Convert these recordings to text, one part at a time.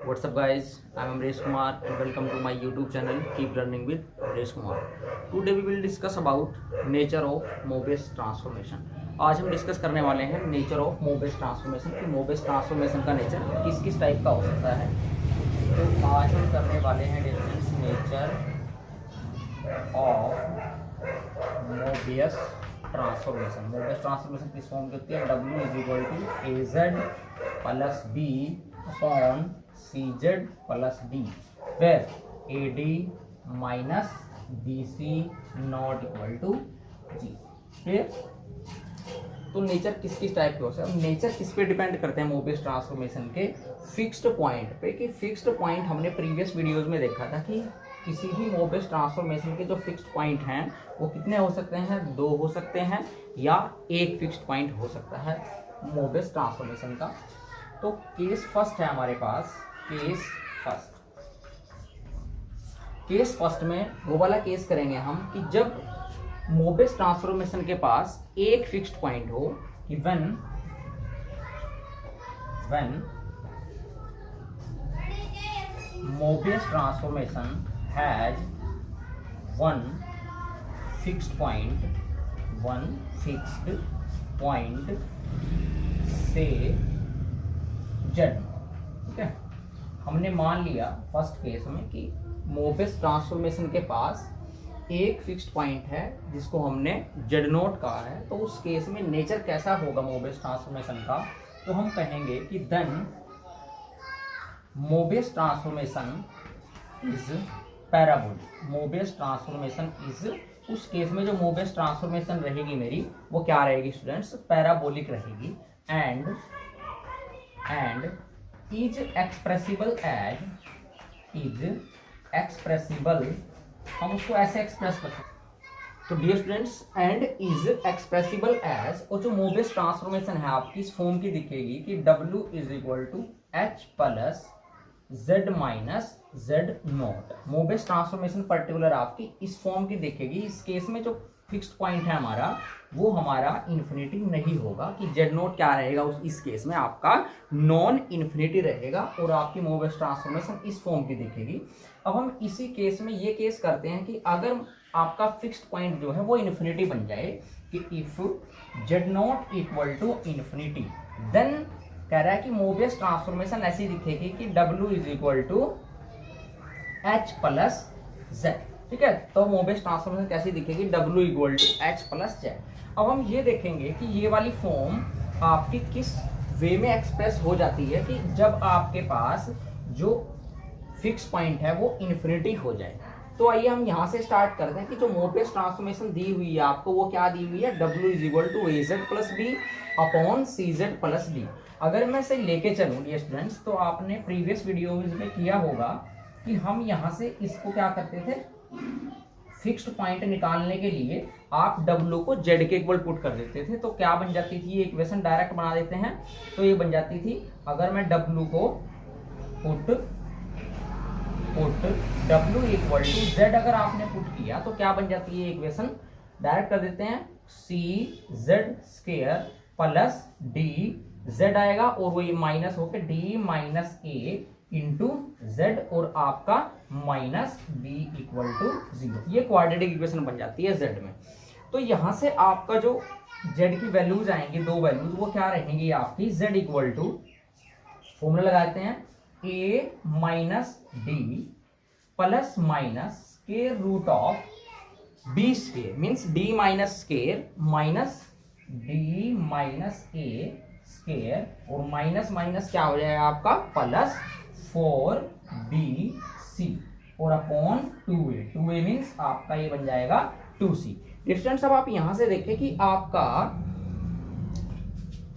What's up guys, I'm Amresh Kumar and welcome to my YouTube channel Keep Learning with Amresh Kumar. Today we will discuss about nature of Mobius transformation. आज हम discuss करने वाले हैं nature of Mobius transformation कि Mobius transformation का nature किस किस type का हो सकता है। तो आज हम करने वाले हैं difference nature of Mobius transformation. Mobius transformation किस फॉर्म की होती है? W is equal to A Z plus B upon C Z plus D, फिर A D minus B C not equal to G. फिर तो नेचर किस किस type के हो सकते हैं? नेचर किस पे डिपेंड करते हैं? मोबियस ट्रांसफॉर्मेशन के फिक्स्ड पॉइंट पे। कि फिक्स्ड पॉइंट हमने प्रीवियस वीडियोस में देखा था कि किसी भी मोबियस ट्रांसफॉर्मेशन के जो फिक्स्ड पॉइंट हैं वो कितने हो सकते हैं? 2 हो सकते हैं या एक फिक्स्ड पॉइंट हो सकता है मोबियस ट्रांसफॉर्मेशन का। तो केस फर्स्ट है हमारे पास, केस फर्स्ट में वो वाला केस करेंगे हम कि जब मोबियस ट्रांसफॉर्मेशन के पास एक फिक्स्ड पॉइंट हो कि when Mobius transformation has one fixed point से जेड। ठीक है, हमने मान लिया फर्स्ट केस में कि मोबियस ट्रांसफॉर्मेशन के पास एक फिक्स्ड पॉइंट है जिसको हमने जेड नोट कहा है। तो उस केस में नेचर कैसा होगा मोबियस ट्रांसफॉर्मेशन का? तो हम कहेंगे कि then Mobius transformation is parabolic. Mobius transformation is, उस केस में जो मोबियस ट्रांसफॉर्मेशन रहेगी मेरी वो क्या रहेगी स्टूडेंट्स? पैराबोलिक रहेगी। एंड इज एक्सप्रेसिबल, हम उसको ऐसे एक्सप्रेस कर सकते हैं। तो dear students, and is expressible as, और जो मोबियस ट्रांसफॉर्मेशन है आपकी इस फॉर्म की दिखेगी कि W is equal to H plus Z minus Z naught. Mobius transformation particular आपकी इस फॉर्म की दिखेगी। इस केस में जो फिक्स्ड पॉइंट है हमारा वो हमारा इन्फिनिटी नहीं होगा कि जेड नोट क्या रहेगा इस केस में आपका नॉन इन्फिनिटी रहेगा और आपकी मोबियस ट्रांसफॉर्मेशन इस फॉर्म की दिखेगी। अब हम इसी केस में ये केस करते हैं कि अगर आपका फिक्स्ड पॉइंट जो है वो इन्फिनिटी बन जाए कि if Z naught equal to infinity, then कह रहा है कि मोबियस ट्रांसफॉर्मेशन ऐसी दिखेगी कि W is equal to H plus Z. ठीक है, तो मोबियस ट्रांसफॉर्मेशन कैसी दिखेगी? W equal to H plus Z. अब हम ये देखेंगे कि ये वाली फॉर्म आपकी किस वे में एक्सप्रेस हो जाती है कि जब आपके पास जो फिक्स पॉइंट है वो इन्फिनिटी हो जाए। तो आइए हम यहाँ से स्टार्ट करते हैं कि जो मोबियस ट्रांसफॉर्मेशन दी हुई है आपको वो क्या दी हुई है? W is equal to A Z plus B upon C Z plus D. अगर मैं इसे लेके चलूँ ये स्टूडेंट्स, तो आपने प्रीवियस वीडियोज में किया होगा कि हम यहाँ से इसको क्या करते थे, फिक्स्ड पॉइंट निकालने के लिए आप W को Z के इक्वल पुट कर देते थे। तो क्या बन जाती थी? ये इक्वेशन डायरेक्ट बना देते हैं। तो ये बन जाती थी, अगर मैं W को put W equal to Z अगर आपने पुट किया तो क्या बन जाती है इक्वेशन? डायरेक्ट कर देते हैं, C Z square plus D Z आएगा और वो ये माइनस होकर D minus A into Z और आपका माइनस बी इक्वल टू 0। ये क्वाड्रेटिक इक्वेशन बन जाती है जेड में। तो यहां से आपका जो जेड की वैल्यूज आएंगी, 2 वैल्यूज, वो क्या रहेंगी आपकी? जेड इक्वल टू, फॉर्मूला लगाते हैं, A minus D plus minus square root of B square, means D minus square minus D minus A square और माइनस माइनस क्या हो जाएगा आपका? प्लस 4bc और अपॉन 2a। 2a मीन्स आपका ये बन जाएगा 2c। डिस्टेंस अब आप यहां से देखें कि आपका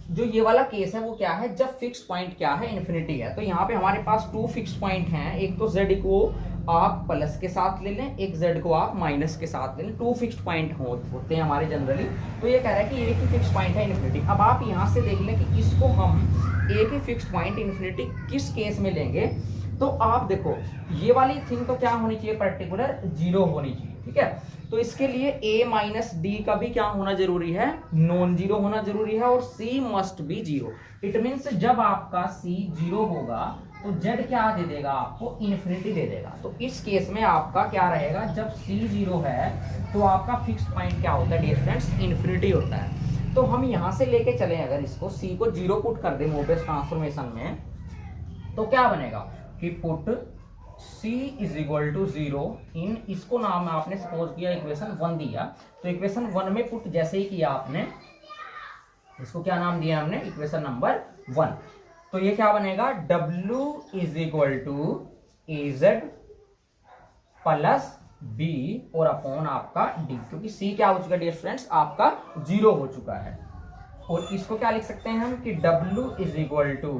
जो ये वाला केस है वो क्या है? जब फिक्स पॉइंट क्या है? इन्फिनिटी है। तो यहाँ पे हमारे पास 2 फिक्स पॉइंट हैं। एक तो z को आप प्लस के साथ ले लें, एक z को आप माइनस के साथ ले लें। 2 फिक्स्ड पॉइंट होते हैं हमारे जनरली। तो ये कह रहा है कि एक ही फिक्स पॉइंट है इन्फिनिटी। अब आप यहाँ से देख लें कि इसको हम एक ही फिक्स्ड पॉइंट इन्फिनिटी किस केस में लेंगे। तो आप देखो ये वाली थिंग तो क्या होनी चाहिए? पर्टिकुलर 0 होनी चाहिए। ठीक है। तो इसके लिए a माइनस डी का भी क्या होना जरूरी है, नॉन जीरो होना जरूरी है, और c must be zero. It means जब आपका c जीरो होगा तो z क्या दे देगा आपको, इन्फिनिटी दे देगा। तो इस केस में आपका क्या रहेगा, जब c जीरो है तो आपका फिक्स्ड पॉइंट क्या होता है डियर फ्रेंड्स, इन्फिनिटी होता है। तो हम यहां से लेके चले, अगर इसको c को जीरो पुट कर दे मोबियस ट्रांसफॉर्मेशन में, तो क्या बनेगा कि put c is equal to zero इन, इसको नाम आपने सपोज किया इक्वेशन 1 दिया, तो इक्वेशन 1 में पुट जैसे ही किया आपने, इसको क्या नाम दिया हमने, इक्वेशन नंबर 1। तो ये क्या बनेगा, w is equal to az plus b और अपॉन आपका d, क्योंकि c क्या हो चुका है डियर फ्रेंड्स, आपका जीरो हो चुका है। और इसको क्या लिख सकते हैं हम कि w is equal to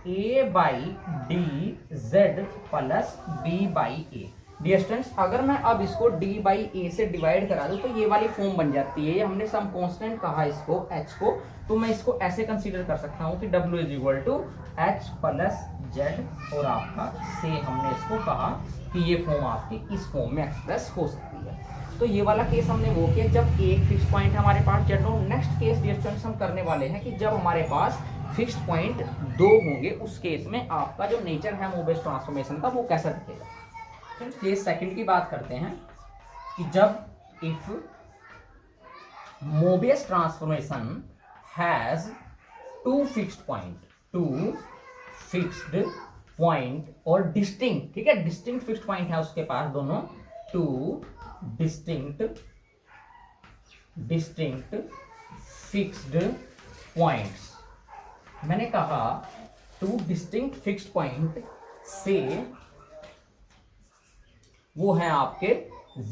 a by D Z plus b by A. Dear students, अगर मैं अब इसको d बाई ए से डिवाइड करा दूं तो ये वाली फॉर्म बन जाती है। ये हमने सम कांस्टेंट कहा इसको h को, तो मैं इसको ऐसे कंसीडर कर सकता हूं कि w is equal to h plus Z, और आपका से हमने इसको कहा कि ये फॉर्म आपकी इस फॉर्म में एक्सप्रेस हो सकती है। तो ये वाला केस हमने वो किया जब एक फिक्स पॉइंट हमारे पास जेड हो। नेक्स्ट केस डियर स्टूडेंट्स हम करने वाले हैं कि जब हमारे पास फिक्स्ड पॉइंट दो होंगे, उस केस में आपका जो नेचर है मोबियस ट्रांसफॉर्मेशन का वो कैसा दिखेगा। केस सेकंड की बात करते हैं कि जब if Mobius transformation has two fixed point और डिस्टिंक्ट, ठीक है, डिस्टिंक्ट फिक्स्ड पॉइंट है उसके पास दोनों, टू डिस्टिंक्ट फिक्स्ड पॉइंट्स। मैंने कहा टू डिस्टिंक्ट फिक्स्ड पॉइंट से वो है आपके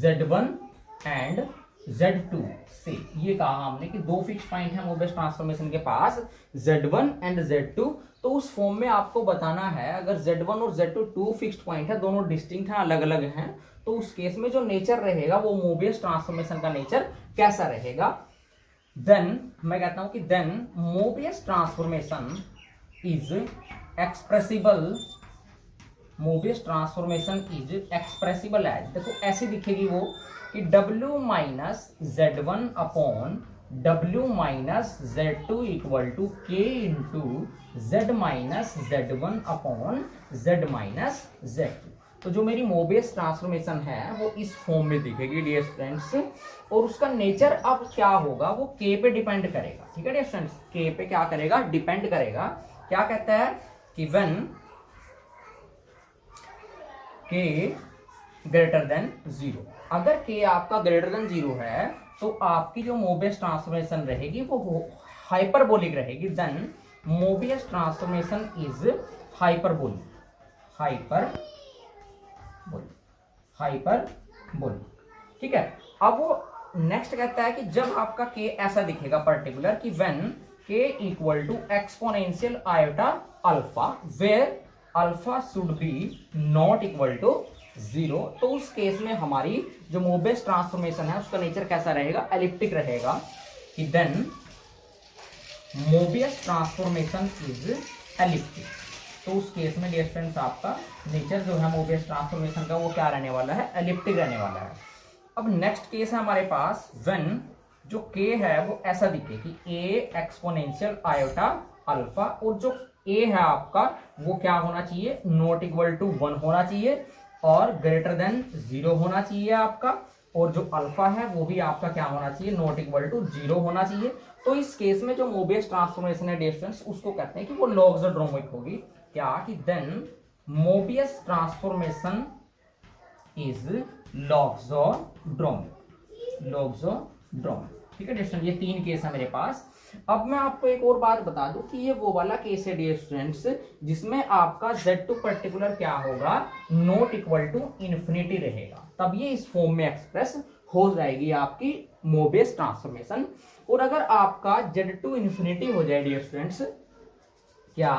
Z1 एंड Z2 से, ये कहा हमने कि दो फिक्स पॉइंट है मोबियस ट्रांसफॉर्मेशन के पास, Z1 एंड Z2। तो उस फॉर्म में आपको बताना है अगर Z1 और Z2 टू फिक्स्ड पॉइंट है, दोनों डिस्टिंक्ट हैं, अलग अलग हैं, तो उस केस में जो नेचर रहेगा वो मोबियस ट्रांसफॉर्मेशन का नेचर कैसा रहेगा। देन मैं कहता हूं कि then Mobius transformation is expressible, Mobius transformation is expressible as, देखो ऐसी दिखेगी वो कि w minus Z1 upon w minus Z2 equal to k into Z minus Z1 upon Z minus Z2। तो जो मेरी मोबियस ट्रांसफॉर्मेशन है वो इस फॉर्म में दिखेगी डियर फ्रेंड्स, और उसका नेचर अब क्या होगा वो k पे डिपेंड करेगा, ठीक है डियर फ्रेंड्स, k पे क्या करेगा, डिपेंड करेगा। क्या कहता है कि when k greater than zero, अगर k आपका ग्रेटर देन जीरो है तो आपकी जो मोबियस ट्रांसफॉर्मेशन रहेगी वो हाइपरबोलिक रहेगी। Then Mobius transformation is hyperbolic, ठीक है। अब वो नेक्स्ट कहता है कि जब आपका k ऐसा दिखेगा पर्टिकुलर कि when k equal to exponential iota alpha where alpha should be not equal to zero, तो उस केस में हमारी जो मोबियस ट्रांसफॉर्मेशन है उसका नेचर कैसा रहेगा, एलिप्टिक रहेगा। कि then Mobius transformation is elliptic, तो उस केस में डियर फ्रेंड्स आपका नेचर जो है मोबियस ट्रांसफॉर्मेशन का वो क्या रहने वाला है, एलिप्टिक रहने वाला है। अब नेक्स्ट केस है हमारे पास व्हेन जो k है वो ऐसा दिखे कि a एक्सपोनेंशियल आयोटा अल्फा, और जो a है आपका वो क्या होना चाहिए, नॉट इक्वल टू 1 होना चाहिए और ग्रेटर देन 0 होना चाहिए आपका, और जो अल्फा है वो भी आपका क्या होना चाहिए, नॉट इक्वल टू 0 होना चाहिए। तो इस केस में जो मोबियस ट्रांसफॉर्मेशन है डियर फ्रेंड्स उसको कहते हैं कि वो लॉगरिथमिक होगी। क्या कि then Mobius transformation is logarithmic, ठीक है डियर फ्रेंड्स, ये तीन केस है मेरे पास। अब मैं आपको एक और बात बता दूं कि ये वो वाला केस है डियर स्टूडेंट्स जिसमें आपका Z2 पर्टिकुलर क्या होगा, नॉट इक्वल टू इन्फिनिटी रहेगा, तब ये इस फॉर्म में एक्सप्रेस हो जाएगी आपकी मोबियस ट्रांसफॉर्मेशन। और अगर आपका Z2 इन्फिनिटी हो जाए डियर स्टूडेंट्स, क्या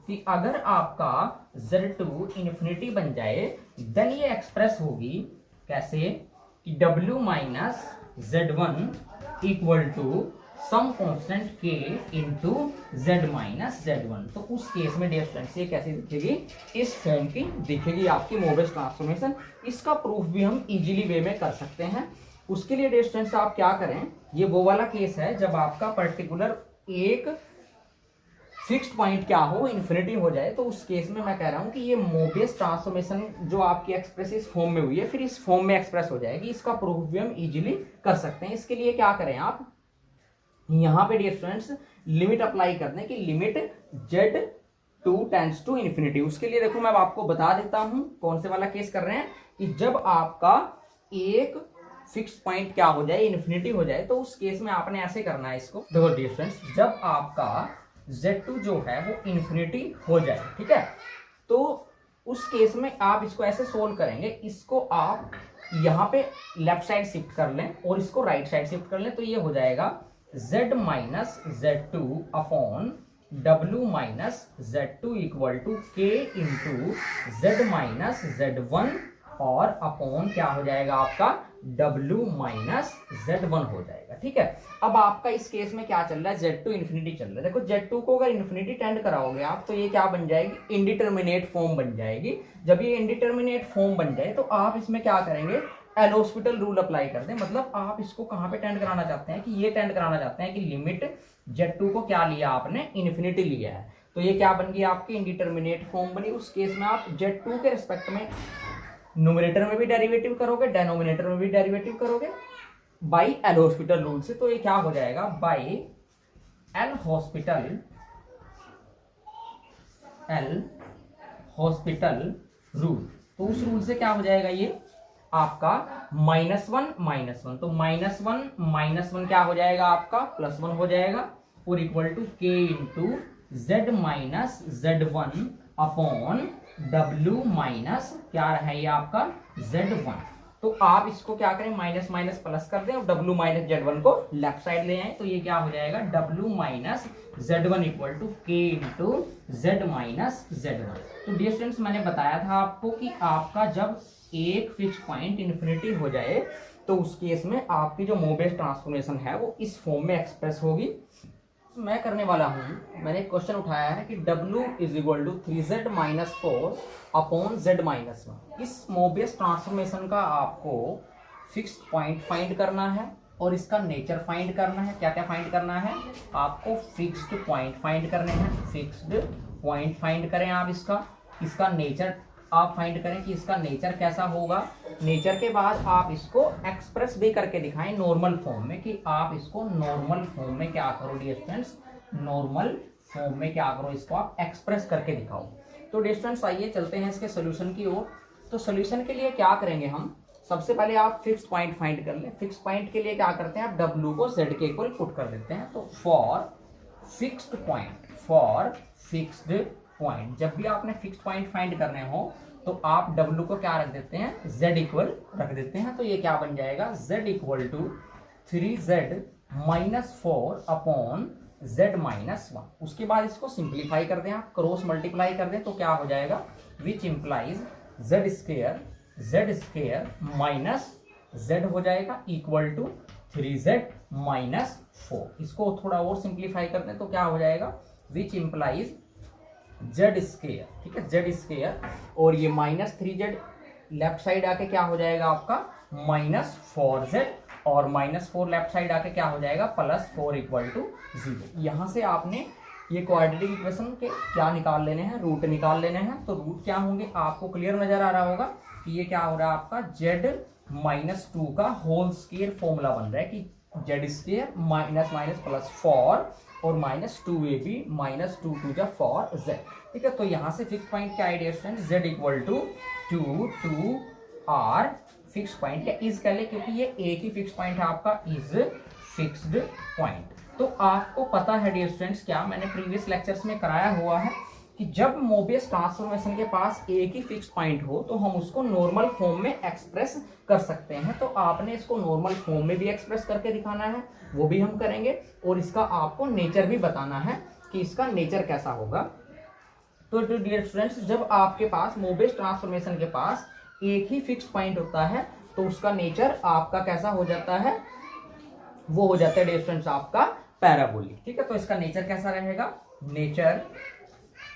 कि अगर आपका Z2 इन्फिनिटी बन जाए देन ये एक्सप्रेस होगी कैसे कि W minus Z1 equal to some constant k into z minus z1। तो उस केस में डियर फ्रेंड्स ये कैसी दिखेगी, इस फॉर्म की दिखेगी आपकी मोबियस ट्रांसफॉर्मेशन। इसका प्रूफ भी हम इजीली वे में कर सकते हैं। उसके लिए डियर फ्रेंड्स आप क्या करें, ये वो वाला केस है जब आपका पर्टिकुलर एक फिक्स्ड पॉइंट क्या हो, इन्फिनिटी हो जाए, तो उस केस में मैं कह रहा हूं कि ये मोबियस ट्रांसफॉर्मेशन जो आपकी एक्सप्रेस इस फॉर्म में हुई है फिर इस फॉर्म में एक्सप्रेस हो जाएगी। इसका प्रूफ भी हम इजीली कर सकते हैं। इसके लिए क्या करें, आप यहां पे डियर फ्रेंड्स लिमिट अप्लाई कर दें कि limit z2 tends to infinity. उसके लिए देखो मैं आपको बता देता हूं कौन से वाला केस कर रहे हैं कि जब आपका एक फिक्स पॉइंट क्या हो जाए, इन्फिनिटी हो जाए, तो उस केस में आपने ऐसे करना है इसको। देखो डियर फ्रेंड्स, जब आपका z2 जो है वो इन्फिनिटी हो जाए, ठीक है, तो उस केस में आप इसको ऐसे सोल्व करेंगे, इसको आप यहां पे लेफ्ट साइड शिफ्ट कर लें और इसको राइट साइड शिफ्ट कर लें, तो ये हो जाएगा z minus z2 upon w minus z2 equal to k into z minus z1 और अपॉन क्या हो जाएगा आपका w माइनस z1 हो जाएगा। ठीक है, अब आपका इस केस में क्या चल रहा है, z2 इन्फिनिटी चल रहा है। देखो z2 को अगर इन्फिनिटी टेंड कराओगे आप तो ये क्या बन जाएगी, इंडिटरमिनेट फॉर्म बन जाएगी। जब ये इंडिटरमिनेट फॉर्म बन जाए तो आप इसमें क्या करेंगे, एल हॉस्पिटल रूल अप्लाई कर दें। मतलब आप इसको कहां पे टेंड कराना चाहते हैं कि ये टेंड कराना चाहते हैं कि लिमिट z2 को क्या लिया आपने, इन्फिनिटी लिया है, तो ये क्या बन गई आपकी इंडिटरमिनेट फॉर्म बनी। उस केस में आप z2 के रिस्पेक्ट में न्यूमरेटर में भी डेरिवेटिव करोगे, डेनोमिनेटर में भी डेरिवेटिव करोगे बाई एल हॉस्पिटल रूल से। तो ये क्या हो जाएगा, बाई एल हॉस्पिटल रूल। तो उस रूल से क्या हो जाएगा, ये आपका -1 तो -1 क्या हो जाएगा आपका +1 हो जाएगा और equal to k into z minus z1 upon w minus क्या है ये आपका z1। तो आप इसको क्या करें, माइनस माइनस प्लस कर दें और w माइनस z1 को लेफ्ट साइड ले आए, तो ये क्या हो जाएगा w minus z1 equal to k into z minus z1। तो डियर स्टूडेंट्स, मैंने बताया था आपको कि आपका जब एक फिक्स पॉइंट इन्फिनिटी हो जाए तो उस केस में आपकी जो मोबियस ट्रांसफॉर्मेशन है वो इस फॉर्म में एक्सप्रेस होगी। मैं करने वाला हूं, मैंने एक क्वेश्चन उठाया है कि w is equal to 3z minus 4 upon z minus 1। इस मोबियस ट्रांसफॉर्मेशन का आपको फिक्स्ड पॉइंट फाइंड करना है और इसका नेचर फाइंड करना है। क्या क्या फाइंड करना है आपको, फिक्स्ड पॉइंट फाइंड करने हैं, फिक्स्ड पॉइंट फाइंड करें आप, इसका नेचर आप फाइंड करें कि इसका नेचर कैसा होगा। नेचर के बाद आप इसको एक्सप्रेस भी करके दिखाएं नॉर्मल फॉर्म में, कि आप इसको नॉर्मल फॉर्म में क्या करो डियर स्टूडेंट्स, नॉर्मल फॉर्म में क्या करो, इसको आप एक्सप्रेस करके दिखाओ। तो डियर स्टूडेंट्स आइए चलते हैं इसके सोल्यूशन की ओर। तो सोल्यूशन के लिए क्या करेंगे हम, सबसे पहले आप फिक्स्ड पॉइंट फाइंड कर लें। फिक्स्ड पॉइंट के लिए क्या करते हैं, आप w को z के इक्वल पुट कर देते हैं। तो फॉर फिक्स्ड पॉइंट, जब भी आपने फिक्स्ड पॉइंट फाइंड करने हो तो आप w को क्या रख देते हैं, z इक्वल रख देते हैं। तो ये क्या बन जाएगा, z equal to 3z minus 4 upon z minus 1। उसके बाद इसको सिंप्लीफाई कर दें, आप क्रॉस मल्टीप्लाई कर दें, तो क्या हो जाएगा, which implies z square minus z हो जाएगा इक्वल टू 3z माइनस 4। इसको थोड़ा और सिंप्लीफाई कर दें तो क्या हो जाएगा, विच इंप्लाइज z स्क्वायर, ठीक है, z स्क्वायर और ये माइनस 3z लेफ्ट साइड आके क्या हो जाएगा आपका माइनस 4z और माइनस 4 लेफ्ट साइड आके क्या हो जाएगा +4 इक्वल टू 0। यहां से आपने ये क्वाड्रेटिक इक्वेशन के क्या निकाल लेने हैं, रूट निकाल लेने हैं। तो रूट क्या होंगे आपको क्लियर नजर आ रहा होगा कि ये क्या हो रहा है आपका z माइनस 2 का होल स्क्वायर फॉर्मूला बन रहा है कि z स्क्वायर माइनस माइनस +4 और -2ab माइनस 2 टू जा 4z। ठीक है, तो यहां से फिक्स पॉइंट क्या है student, z equal to 2 r fix point या इज कह ले, क्योंकि ये एक ही फिक्स पॉइंट है आपका, इज फिक्स्ड पॉइंट। तो आपको पता है डियर स्टूडेंट्स, क्या मैंने प्रीवियस लेक्चर्स में कराया हुआ है कि जब मोबियस ट्रांसफॉर्मेशन के पास एक ही फिक्स पॉइंट हो तो हम उसको नॉर्मल फॉर्म में एक्सप्रेस कर सकते हैं। तो आपने इसको नॉर्मल फॉर्म में भी एक्सप्रेस करके दिखाना है, वो भी हम करेंगे, और इसका आपको नेचर भी बताना है कि इसका नेचर कैसा होगा। तो डियर स्टूडेंट्स, जब आपके पास मोबियस ट्रांसफॉर्मेशन के पास एक ही फिक्स पॉइंट होता है तो उसका नेचर आपका कैसा हो जाता है, वो हो जाता है डियर स्टूडेंट्स आपका पैराबोलिक। ठीक है, तो इसका नेचर कैसा रहेगा, nature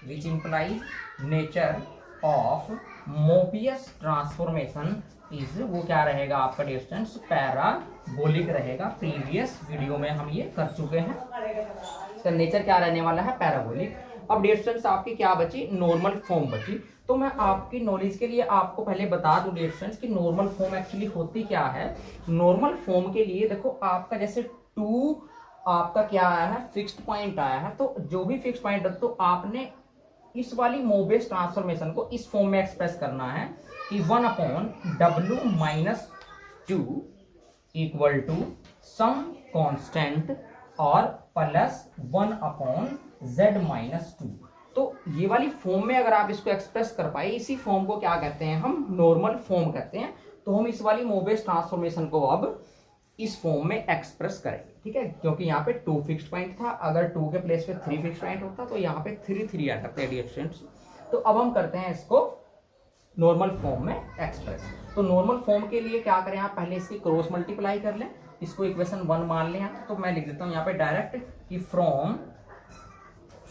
which implies nature of Mobius transformation is, वो क्या रहेगा आपका डिस्टेंस पैराबोलिक रहेगा। प्रीवियस वीडियो में हम ये कर चुके हैं। इसका नेचर क्या रहने वाला है, पैराबोलिक। अब डिस्टेंस आपकी क्या बची, नॉर्मल फॉर्म बची। तो मैं आपकी नॉलेज के लिए आपको पहले बता दूं डिस्टेंस की नॉर्मल फॉर्म एक्चुअली होती क्या है। नॉर्मल फॉर्म के लिए देखो आपका जैसे 2 आपका क्या आया है, फिक्स्ड पॉइंट आया है, तो जो भी फिक्स्ड पॉइंट है तो आपने इस वाली मोबियस ट्रांसफॉर्मेशन को इस फॉर्म में एक्सप्रेस करना है कि 1/w-2 equal to some constant और प्लस 1/z-2। तो ये वाली फॉर्म में अगर आप इसको एक्सप्रेस कर पाए, इसी फॉर्म को क्या कहते हैं हम, नॉर्मल फॉर्म कहते हैं। तो हम इस वाली मोबियस ट्रांसफॉर्मेशन को अब इस फॉर्म में एक्सप्रेस करेंगे। ठीक है, क्योंकि यहाँ पे 2 फिक्स्ड पॉइंट था, अगर 2 के प्लेस पे 3 फिक्स्ड पॉइंट होता तो यहाँ पे 3 आ सकते हैं डिस्टेंस। तो अब हम करते हैं इसको नॉर्मल फॉर्म में एक्सप्रेस। तो नॉर्मल फॉर्म के लिए क्या करें, आप पहले इसकी क्रॉस मल्टीप्लाई कर लें, इसको इक्वेशन 1 मान लें। तो मैं लिख देता हूँ यहाँ पे डायरेक्ट कि फ्रॉम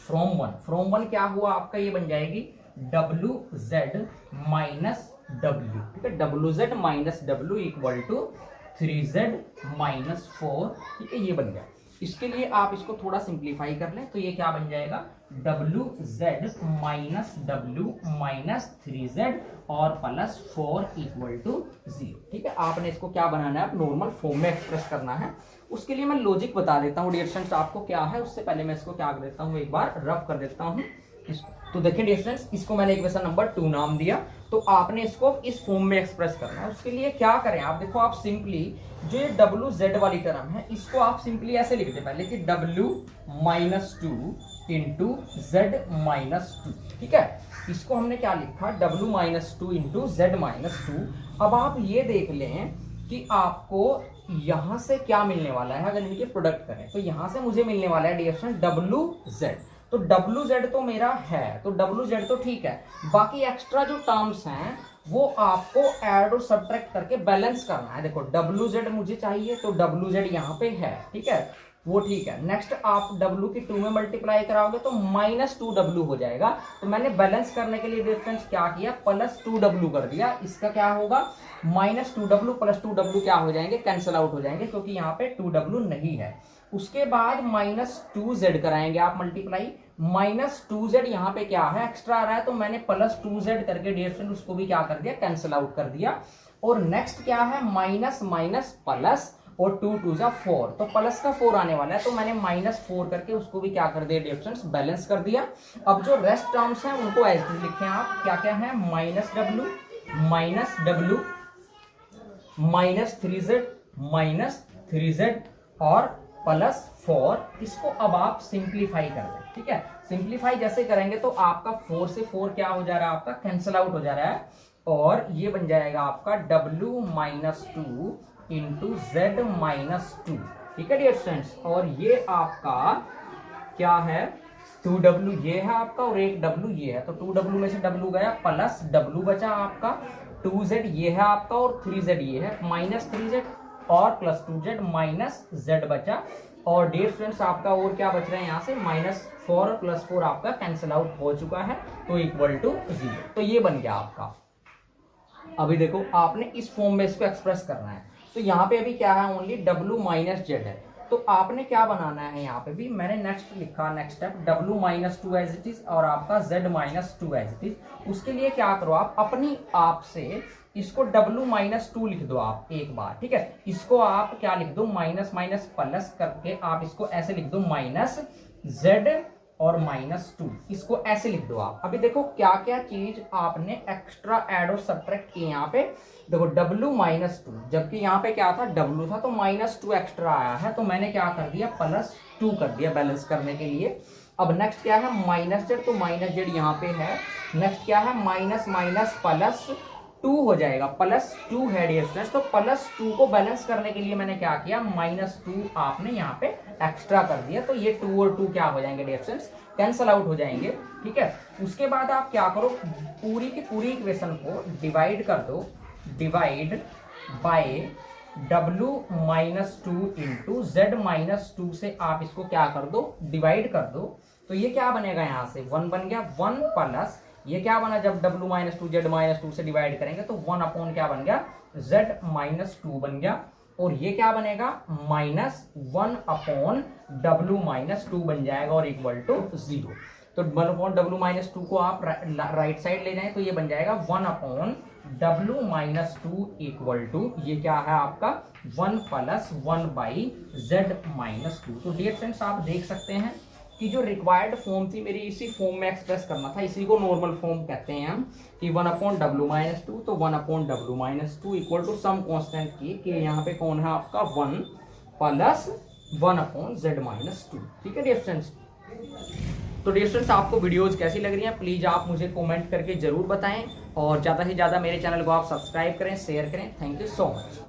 1 क्या हुआ आपका, ये बन जाएगी WZ माइनस W। ठीक है, WZ minus W equal to 3Z-4। ठीक है, ये बन गया। इसके लिए आप इसको थोड़ा सिंप्लीफाई कर लें, तो ये क्या बन जाएगा, WZ minus W minus 3Z और प्लस 4 इक्वल टू 0। ठीक है, आपने इसको क्या बनाना है, नॉर्मल फॉर्म में एक्सप्रेस करना है। उसके लिए मैं लॉजिक बता देता हूँ डियर स्टूडेंट्स आपको क्या है। उससे पहले मैं इसको क्या कर देता हूँ, एक बार रफ कर देता हूँ इसको। तो देखिए डियर स्टूडेंट्स, इसको मैंने इक्वेशन नंबर 2 नाम दिया, तो आपने इसको इस फॉर्म में एक्सप्रेस करना है। उसके लिए क्या करें आप, देखो आप सिंपली जो ये WZ वाली टर्म है इसको आप सिंपली ऐसे लिख दे पहले कि W-2 इंटू Z-2। ठीक है, इसको हमने क्या लिखा, W-2 इंटू Z-2। अब आप ये देख लें कि आपको यहां से क्या मिलने वाला है, अगर इनके प्रोडक्ट करें तो यहां से मुझे मिलने वाला है डिस्टेंस WZ। तो WZ तो मेरा है, तो WZ तो ठीक है, बाकी एक्स्ट्रा जो टर्म्स हैं वो आपको ऐड और सब्ट्रैक्ट करके बैलेंस करना है। देखो WZ मुझे चाहिए, तो WZ यहाँ पे है, ठीक है, वो ठीक है। नेक्स्ट आप W की 2 में मल्टीप्लाई कराओगे तो -2W हो जाएगा। तो मैंने बैलेंस करने के लिए डिफरेंस क्या किया, +2W कर दिया। इसका क्या होगा, -2W + 2W क्या हो जाएंगे, कैंसिल आउट हो जाएंगे, क्योंकि यहाँ पे 2W नहीं है। उसके बाद -2Z कराएंगे आप मल्टीप्लाई, -2Z यहाँ पे क्या है, एक्स्ट्रा आ रहा है, तो मैंने +2Z करके डिफरेंस उसको भी क्या कर दिया, कैंसिल आउट कर दिया। और नेक्स्ट क्या है, माइनस माइनस प्लस, और 2 2 जा 4, तो प्लस का 4 आने वाला है, तो मैंने -4 करके उसको भी क्या कर दिया डिफरेंस, बैलेंस कर दिया। अब जो रेस्ट टर्म्स हैं उनको एज इट इज लिखें आप, क्या क्या है, -W -3Z और +4। इसको अब आप सिंप्लीफाई कर दें। ठीक है, सिंप्लीफाई जैसे करेंगे तो आपका 4 से 4 क्या हो जा रहा है, आपका कैंसिल आउट हो जा रहा है, और ये बन जाएगा आपका W-2 इंटू Z-2। ठीक है डियर स्टूडेंट्स, और ये आपका क्या है, 2W ये है आपका और एक W ये है, तो 2W में से W गया, प्लस W बचा आपका, 2Z ये है आपका और 3Z ये है, -3Z और +2Z -Z बचा। और डियर स्टूडेंट्स आपका और क्या बच रहा है यहाँ से, -4 और +4 आपका कैंसिल आउट हो चुका है, तो इक्वल टू 0। तो ये बन गया आपका। अभी देखो आपने इस फॉर्म में इसको एक्सप्रेस करना है, तो यहाँ पे अभी क्या है, ओनली W-Z है, तो आपने क्या बनाना है, यहाँ पे भी मैंने नेक्स्ट लिखा, next step W-2 as it is और आपका Z-2 एज इट इज। उसके लिए क्या करो आप, अपनी आप से इसको W-2 लिख दो आप एक बार। ठीक है, इसको आप क्या लिख दो, माइनस माइनस प्लस करके आप इसको ऐसे लिख दो, -Z और -2, इसको ऐसे लिख दो आप। अभी देखो क्या क्या चीज आपने एक्स्ट्रा ऐड और सब्ट्रैक्ट किए यहाँ पे। देखो W-2, जबकि यहाँ पे क्या था, W था, तो -2 एक्स्ट्रा आया है, तो मैंने क्या कर दिया, +2 कर दिया बैलेंस करने के लिए। अब नेक्स्ट क्या है, -Z, तो -Z यहाँ पे है। नेक्स्ट क्या है, माइनस माइनस +2 हो जाएगा, +2 है डियर स्टूडेंट्स, तो +2 को बैलेंस करने के लिए मैंने क्या किया, -2 आपने यहाँ पे एक्स्ट्रा कर दिया, तो ये 2 और 2 क्या हो जाएंगे डियर स्टूडेंट्स, कैंसल आउट हो जाएंगे। ठीक है, उसके बाद आप क्या करो, पूरी की पूरी इक्वेशन को डिवाइड कर दो, divide by W minus two into Z minus two से आप इसको क्या कर दो, डिवाइड कर दो, तो ये क्या बनेगा, यहां से 1 बन गया, 1 प्लस ये क्या बना, जब W minus to Z minus two से डिवाइड करेंगे तो 1 अपॉन क्या बन गया, Z माइनस टू बन गया, और ये क्या बनेगा, minus 1 upon W minus to बन जाएगा और इक्वल टू 0। तो 1 अपॉन W माइनस टू को आप राइट साइड ले जाएं तो ये बन जाएगा 1 upon W minus two equal to ये क्या है आपका 1 plus 1 by Z minus two. तो डियर फ्रेंड्स आप देख सकते हैं कि जो रिक्वायर्ड फॉर्म थी मेरी इसी फॉर्म में एक्सप्रेस करना था, इसी को नॉर्मल फॉर्म कहते हैं हम, कि 1 अपॉन W माइनस टू, तो 1 upon W minus two equal to some constant की, कि यहाँ पे कौन है आपका 1 plus 1 upon Z minus two. ठीक है डियर फ्रेंड्स। तो डियर फ्रेंड्स आपको वीडियोज कैसी लग रही हैं प्लीज आप मुझे कमेंट करके जरूर बताएं, और ज़्यादा से ज़्यादा मेरे चैनल को आप सब्सक्राइब करें, शेयर करें। Thank you so much.